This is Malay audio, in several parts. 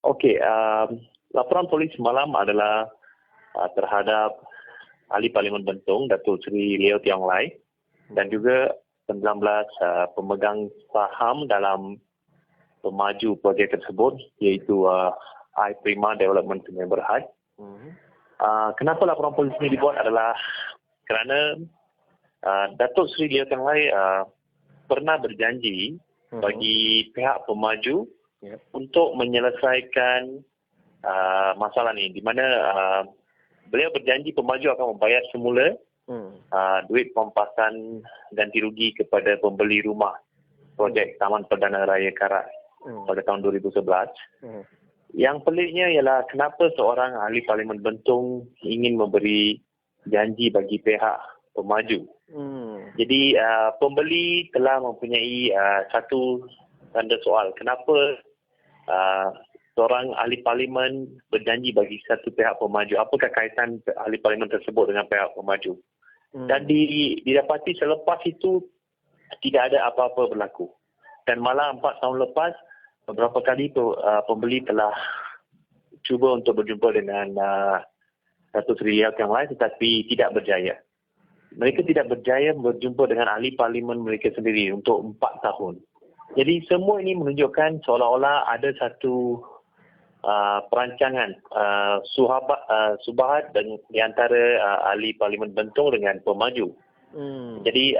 Okey, laporan polis semalam adalah terhadap Ahli Parlimen Bentong, Datuk Seri Leo Tiong Lai, dan juga 19 pemegang saham dalam pemaju projek tersebut, iaitu iPrima Development Sungai Berhad. Kenapa laporan polis ini dibuat adalah kerana Datuk Seri Leo Tiong Lai pernah berjanji bagi pihak pemaju untuk menyelesaikan masalah ini, di mana beliau berjanji pemaju akan membayar semula duit pempasan ganti rugi kepada pembeli rumah projek Taman Perdana Raya Karas pada tahun 2011. Yang peliknya ialah kenapa seorang ahli Parlimen Bentong ingin memberi janji bagi pihak pemaju. Jadi pembeli telah mempunyai satu tanda soal. Kenapa seorang ahli parlimen berjanji bagi satu pihak pemaju? Apakah kaitan ahli parlimen tersebut dengan pihak pemaju? Dan didapati selepas itu tidak ada apa-apa berlaku. Dan malah 4 tahun lepas, beberapa kali pembeli telah cuba untuk berjumpa dengan Datuk Seri Leo Tiong Lai tetapi tidak berjaya. Mereka tidak berjaya berjumpa dengan ahli parlimen mereka sendiri untuk 4 tahun. Jadi semua ini menunjukkan seolah-olah ada satu perancangan subahat dan di antara ahli Parlimen Bentong dengan pemaju. Jadi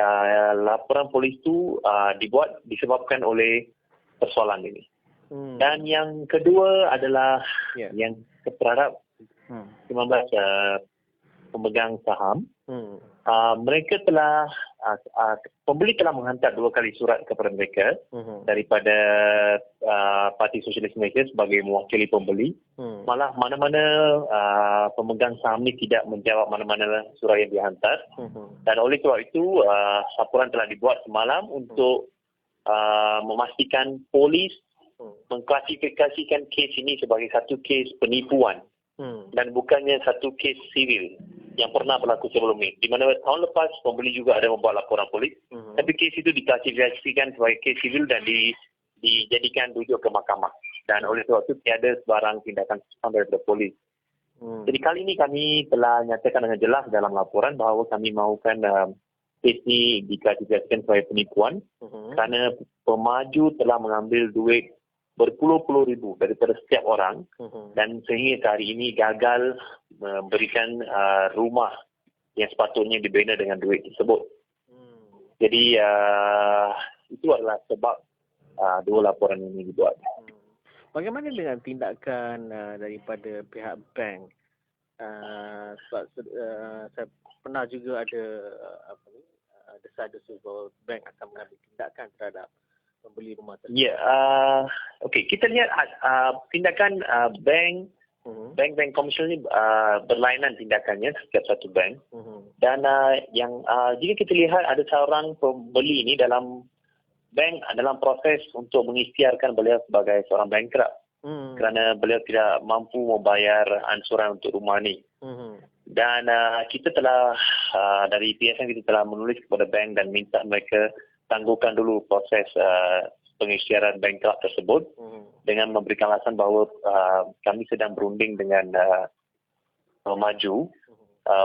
laporan polis itu dibuat disebabkan oleh persoalan ini. Dan yang kedua adalah yang terhadap 19 pemegang saham. Mereka telah pembeli telah menghantar 2 kali surat kepada mereka daripada Parti Sosialis Malaysia sebagai mewakili pembeli. Malah mana-mana pemegang saham ini tidak menjawab mana-mana surat yang dihantar. Dan oleh sebab itu laporan telah dibuat semalam untuk memastikan polis mengklasifikasikan kes ini sebagai satu kes penipuan dan bukannya satu kes sivil yang pernah berlaku sebelum ini. Di mana tahun lepas pembeli juga ada membuat laporan polis, tapi kes itu diklasifikasikan sebagai kes sivil dan dijadikan rujuk ke mahkamah. Dan oleh sebab itu tiada sebarang tindakan daripada polis. Jadi kali ini kami telah nyatakan dengan jelas dalam laporan bahawa kami mahukan kes ini diklasifikasikan sebagai penipuan kerana pemaju telah mengambil duit berpuluh-puluh ribu daripada setiap orang dan sehingga hari ini gagal memberikan rumah yang sepatutnya dibina dengan duit tersebut. Jadi itu adalah sebab 2 laporan ini dibuat. Bagaimana dengan tindakan daripada pihak bank? Sebab saya pernah juga ada desa-desu bahawa bank akan mengambil tindakan terhadap pembeli rumah tersebut. Ya, okey. Kita lihat tindakan bank komersial ini berlainan tindakannya setiap satu bank. Dan yang jika kita lihat ada seorang pembeli ini dalam bank dalam proses untuk mengisytiharkan beliau sebagai seorang bankrupt kerana beliau tidak mampu membayar ansuran untuk rumah ini. Dan kita telah dari PSN kita telah menulis kepada bank dan minta mereka tangguhkan dulu proses pengisytiharan bankrupt tersebut dengan memberikan alasan bahawa kami sedang berunding dengan pemaju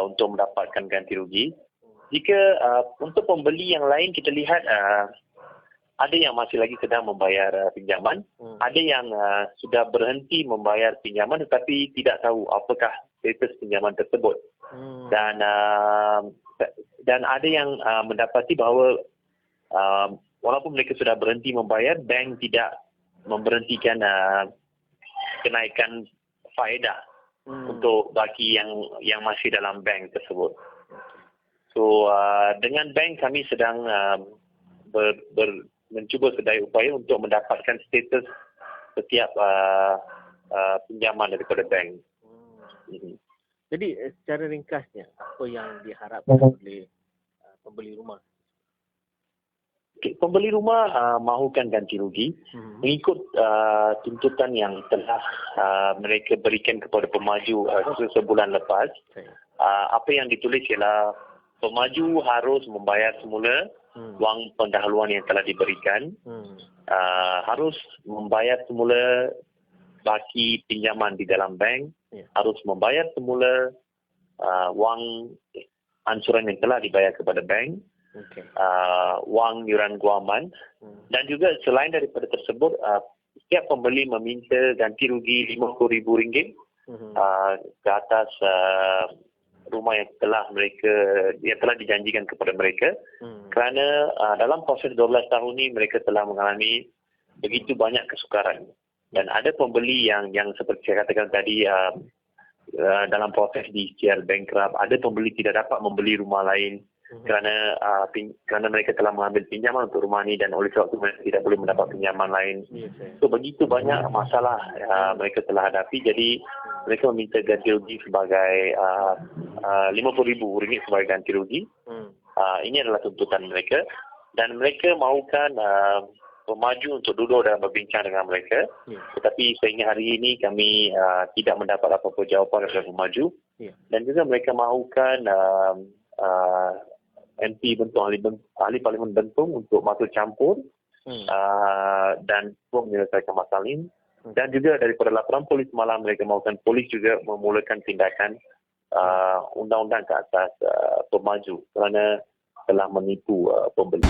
untuk mendapatkan ganti rugi. Jika untuk pembeli yang lain kita lihat ada yang masih lagi sedang membayar pinjaman, ada yang sudah berhenti membayar pinjaman tetapi tidak tahu apakah status pinjaman tersebut. Dan ada yang mendapati bahawa walaupun mereka sudah berhenti membayar, bank tidak memberhentikan kenaikan faedah untuk bagi yang masih dalam bank tersebut. So dengan bank kami sedang mencuba sedaya upaya untuk mendapatkan status setiap pinjaman daripada bank. Jadi secara ringkasnya apa yang diharapkan oleh pembeli rumah? Pembeli rumah mahukan ganti rugi mengikut tuntutan yang telah mereka berikan kepada pemaju sebulan lepas. Apa yang ditulis ialah pemaju harus membayar semula wang pendahuluan yang telah diberikan, harus membayar semula baki pinjaman di dalam bank Ya. harus membayar semula wang ansuran yang telah dibayar kepada bank, Okey. wang yuran guaman, dan juga selain daripada tersebut, setiap pembeli meminta ganti rugi RM50,000 ke atas rumah yang telah dijanjikan kepada mereka, kerana dalam proses 12 tahun ini mereka telah mengalami begitu banyak kesukaran, dan ada pembeli yang seperti saya katakan tadi, dalam proses dicicil bankrupt, ada pembeli tidak dapat membeli rumah lain kerana mereka telah mengambil pinjaman untuk rumah ini, dan oleh sebab itu mereka tidak boleh mendapat pinjaman lain. So begitu banyak masalah mereka telah hadapi, jadi mereka meminta ganti rugi sebagai RM50,000 sebagai ganti rugi. Ini adalah tuntutan mereka, dan mereka mahukan pemaju untuk duduk dan berbincang dengan mereka. Tetapi sehingga hari ini kami tidak mendapat apa-apa jawapan dari pemaju. Dan juga mereka mahukan MP Bentong, ahli Parlimen Bentong untuk masuk campur dan menyelesaikan masalah ini. Dan juga daripada laporan polis malam, mereka mahukan polis juga memulakan tindakan undang-undang ke atas pemaju kerana telah menipu pembeli.